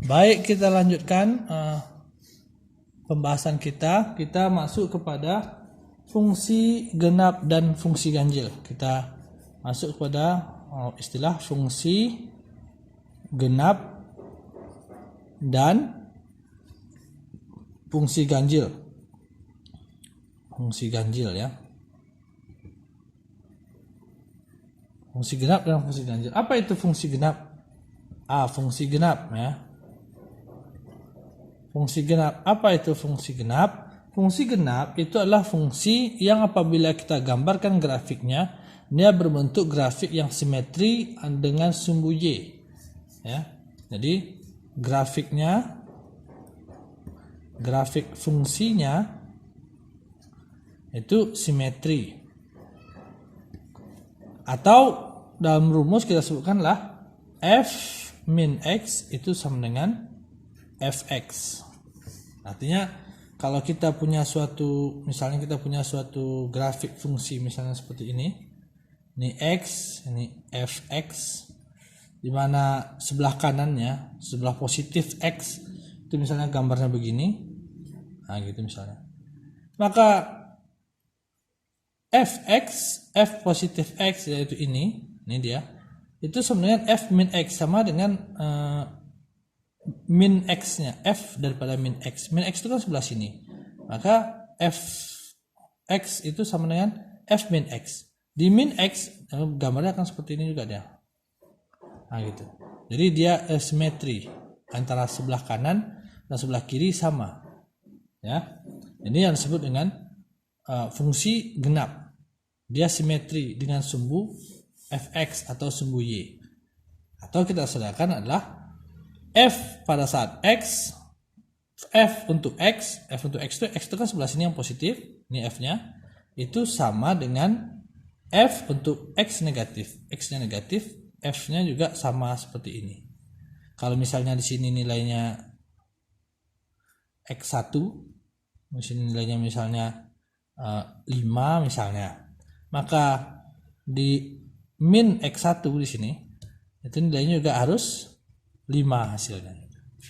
Baik, kita lanjutkan pembahasan kita. Kita masuk kepada fungsi genap dan fungsi ganjil. Kita masuk kepada istilah fungsi genap dan fungsi ganjil. Fungsi ganjil ya. Fungsi genap dan fungsi ganjil. Apa itu fungsi genap? Fungsi genap ya. Fungsi genap. Apa itu fungsi genap? Fungsi genap itu adalah fungsi yang apabila kita gambarkan grafiknya, dia berbentuk grafik yang simetri dengan sumbu Y. Ya. Jadi grafik fungsinya itu simetri. Atau dalam rumus kita sebutkanlah f min x itu sama dengan fx. Artinya kalau kita punya misalnya kita punya suatu grafik fungsi misalnya seperti ini x, ini fx, di mana sebelah kanannya, sebelah positif x itu misalnya gambarnya begini, gitu misalnya. Maka fx, f positif x yaitu ini dia, itu sebenarnya f min x sama dengan min x-nya, f daripada min x. Min x itu kan sebelah sini. Maka fx itu sama dengan f min x. Di min x gambarnya akan seperti ini juga dia. Gitu. Jadi dia simetri antara sebelah kanan dan sebelah kiri sama. Ya. Ini yang disebut dengan fungsi genap. Dia simetri dengan sumbu fx atau sumbu y. Atau kita sederhanakan adalah f pada saat x, f untuk x itu kan sebelah sini yang positif, ini f-nya, itu sama dengan f untuk x negatif. X-nya negatif, f-nya juga sama seperti ini. Kalau misalnya di sini nilainya x1, di sini nilainya misalnya 5 misalnya, maka di min x1 di sini itu nilainya juga harus 5 hasilnya.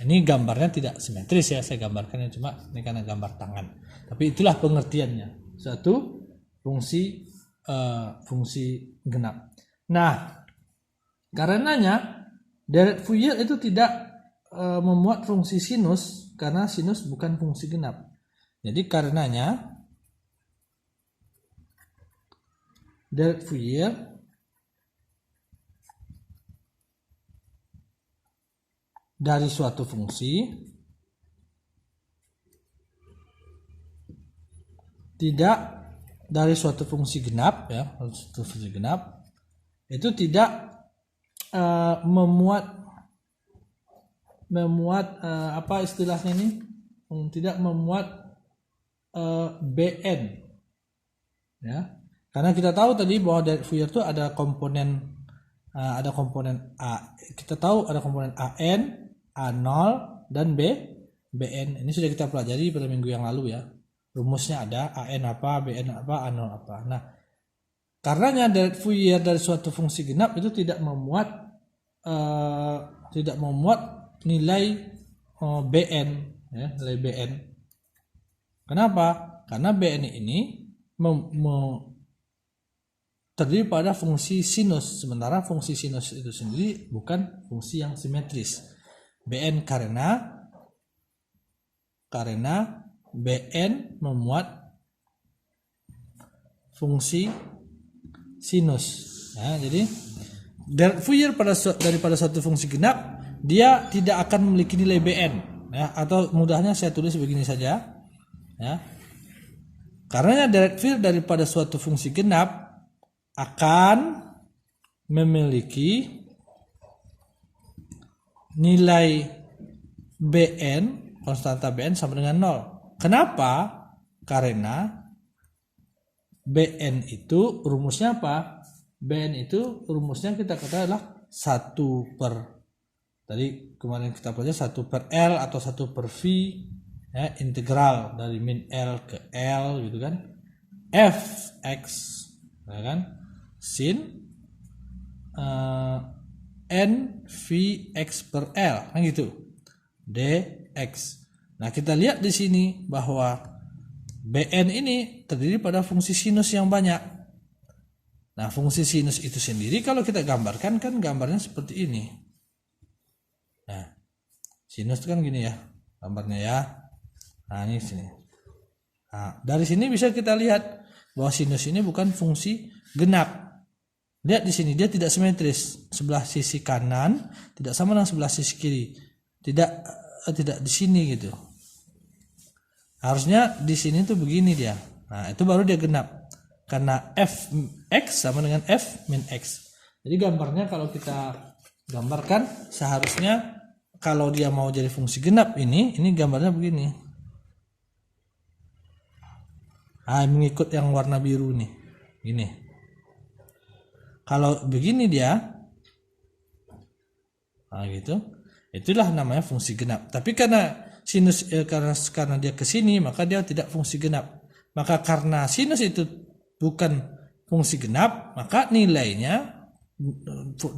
Ini gambarnya tidak simetris ya, saya gambarkannya cuma ini karena gambar tangan. Tapi itulah pengertiannya. Satu fungsi genap. Nah, karenanya deret Fourier itu tidak memuat fungsi sinus karena sinus bukan fungsi genap. Jadi karenanya deret Fourier dari suatu fungsi tidak dari suatu fungsi genap ya, suatu fungsi genap itu tidak memuat apa istilahnya ini, tidak memuat Bn ya. Karena kita tahu tadi bahwa dari Fourier itu ada komponen A. Kita tahu ada komponen AN, A0 dan BN. Ini sudah kita pelajari pada minggu yang lalu ya. Rumusnya ada AN apa, BN apa, A0 apa. Nah, karenanya dari Fourier dari suatu fungsi genap itu tidak memuat nilai Bn ya, nilai Bn. Kenapa? Karena Bn ini terdiri pada fungsi sinus, sementara fungsi sinus itu sendiri bukan fungsi yang simetris. Bn karena Bn memuat fungsi sinus. Ya, jadi deret Fourier daripada suatu fungsi genap dia tidak akan memiliki nilai Bn. Ya, atau mudahnya saya tulis begini saja. Ya, karena deret Fourier daripada suatu fungsi genap akan memiliki nilai Bn, konstanta Bn sama dengan 0. Kenapa? Karena Bn itu rumusnya apa? Bn itu rumusnya kita katakan adalah 1 per, tadi kemarin kita pelajari 1 per L atau 1 per V ya, integral dari min L ke L gitu kan, fx ya kan, sin n v x per L kan gitu. dx. Nah, kita lihat di sini bahwa Bn ini terdiri pada fungsi sinus yang banyak. Nah, fungsi sinus itu sendiri kalau kita gambarkan kan gambarnya seperti ini. Nah, sinus itu kan gini ya gambarnya ya. Nah, ini sini. Nah, dari sini bisa kita lihat bahwa sinus ini bukan fungsi genap. Lihat di sini dia tidak simetris. Sebelah sisi kanan tidak sama dengan sebelah sisi kiri. Tidak di sini gitu. Harusnya di sini tuh begini dia. Nah, itu baru dia genap. Karena fx sama dengan f min x. Jadi gambarnya kalau kita gambarkan seharusnya kalau dia mau jadi fungsi genap ini gambarnya begini. Nah, mengikut yang warna biru nih. Gini. Kalau begini dia, nah gitu. Itulah namanya fungsi genap. Tapi karena sinus karena dia ke sini maka dia tidak fungsi genap. Maka karena sinus itu bukan fungsi genap, maka nilainya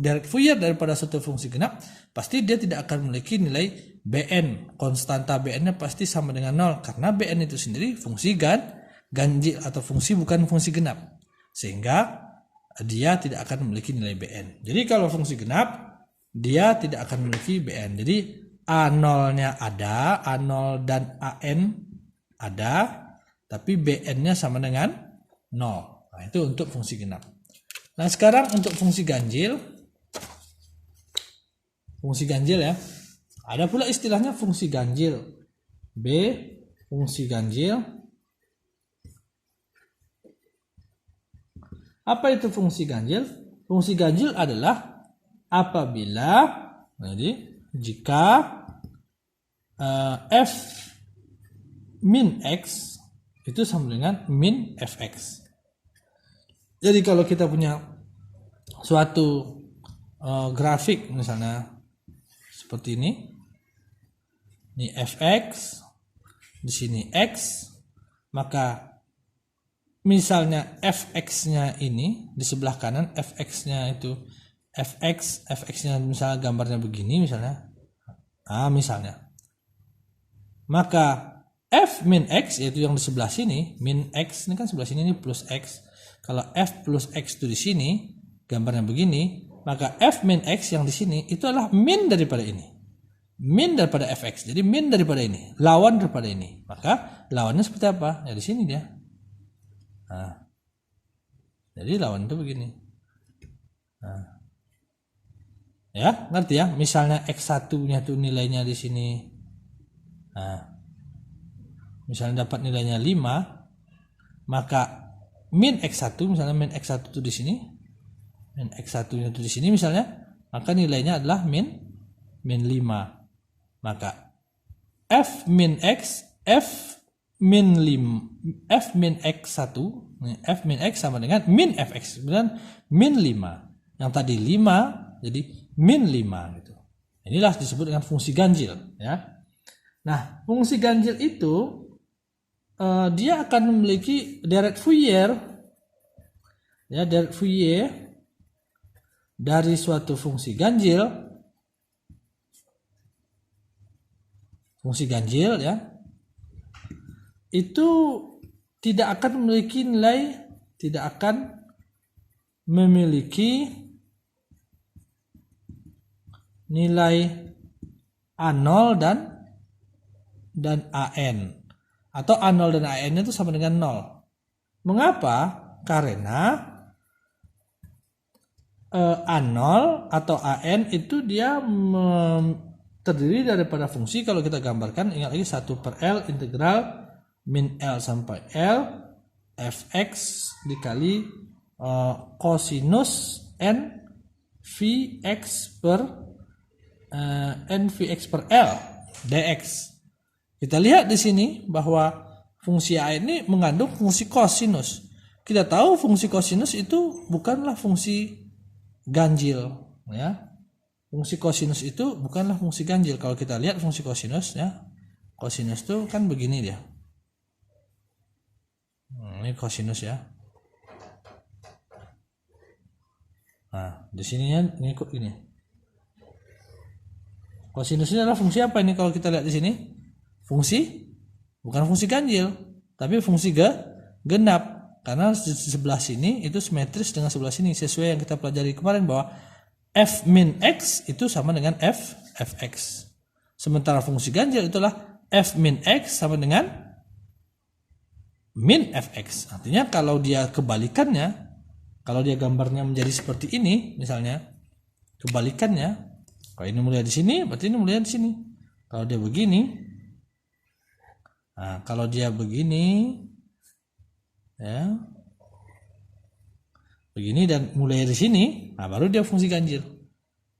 direct Fourier daripada suatu fungsi genap pasti dia tidak akan memiliki nilai Bn. Konstanta Bn-nya pasti sama dengan 0 karena Bn itu sendiri fungsi ganjil atau fungsi bukan fungsi genap. Sehingga dia tidak akan memiliki nilai Bn. Jadi kalau fungsi genap dia tidak akan memiliki Bn. Jadi A0-nya ada, A0 dan An ada, tapi Bn-nya sama dengan 0. Nah, itu untuk fungsi genap. Nah, sekarang untuk fungsi ganjil. Fungsi ganjil ya. Ada pula istilahnya fungsi ganjil. B, fungsi ganjil. Apa itu fungsi ganjil? Fungsi ganjil adalah apabila jika f min x itu sama dengan min fx. Jadi kalau kita punya suatu grafik misalnya seperti ini fx, di sini x, maka misalnya fx-nya ini di sebelah kanan, fx-nya itu fx-nya misalnya gambarnya begini misalnya. Nah, misalnya. Maka f min x yaitu yang di sebelah sini, min x ini kan sebelah sini ini plus x. Kalau f plus x itu di sini, gambarnya begini, maka f min x yang di sini itu adalah min daripada ini. Min daripada fx. Jadi min daripada ini, lawan daripada ini. Maka lawannya seperti apa? Ya di sini dia. Nah. Jadi lawan itu begini. Nah. Ya, ngerti ya? Misalnya x1-nya itu nilainya di sini. Nah. Misalnya dapat nilainya 5, maka min x1 misalnya min x1 itu di sini, min x1 itu di sini misalnya, maka nilainya adalah min 5. Maka f min x min x1 f min x sama dengan min fx, kemudian min 5. Yang tadi 5 jadi min 5 gitu. Inilah disebut dengan fungsi ganjil ya. Nah, fungsi ganjil itu dia akan memiliki direct Fourier ya, direct Fourier dari suatu fungsi ganjil ya, itu tidak akan memiliki nilai A0 dan AN. Atau A0 dan AN itu sama dengan 0. Mengapa? Karena A0 atau AN itu dia terdiri daripada fungsi, kalau kita gambarkan, ingat lagi 1/L integral min L sampai L fx dikali cosinus n Vx per Nvx per L dx. Kita lihat di sini bahwa fungsi A ini mengandung fungsi kosinus. Kita tahu fungsi kosinus itu bukanlah fungsi ganjil ya. Fungsi kosinus itu bukanlah fungsi ganjil. Kalau kita lihat fungsi kosinus ya, kosinus itu kan begini dia. Ini kosinus ya. Nah, di sininya ini kok ini. Kosinus ini adalah fungsi apa ini kalau kita lihat di sini? Bukan fungsi ganjil, tapi fungsi genap. Karena di sebelah sini itu simetris dengan sebelah sini, sesuai yang kita pelajari kemarin bahwa f min x itu sama dengan fx. Sementara fungsi ganjil itulah f min x sama dengan min fx. Artinya kalau dia kebalikannya, kalau dia gambarnya menjadi seperti ini misalnya, kebalikannya, kalau ini mulai di sini berarti ini mulai di sini. Kalau dia begini, nah kalau dia begini ya, begini dan mulai dari sini, nah baru dia fungsi ganjil.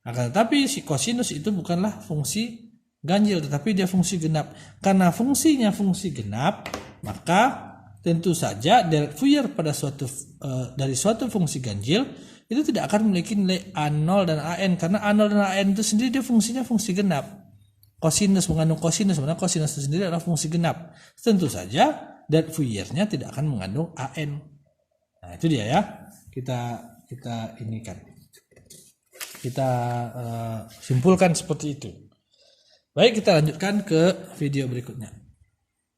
Akan tetapi si kosinus itu bukanlah fungsi ganjil, tetapi dia fungsi genap. Karena fungsinya fungsi genap, maka tentu saja delta Fourier pada dari suatu fungsi ganjil itu tidak akan memiliki nilai A0 dan AN, karena A0 dan AN itu sendiri dia fungsinya fungsi genap. Kosinus mengandung kosinus, sebenarnya kosinus itu sendiri adalah fungsi genap. Tentu saja delta Fourier-nya tidak akan mengandung AN. Nah itu dia ya, kita simpulkan seperti itu. Baik, kita lanjutkan ke video berikutnya.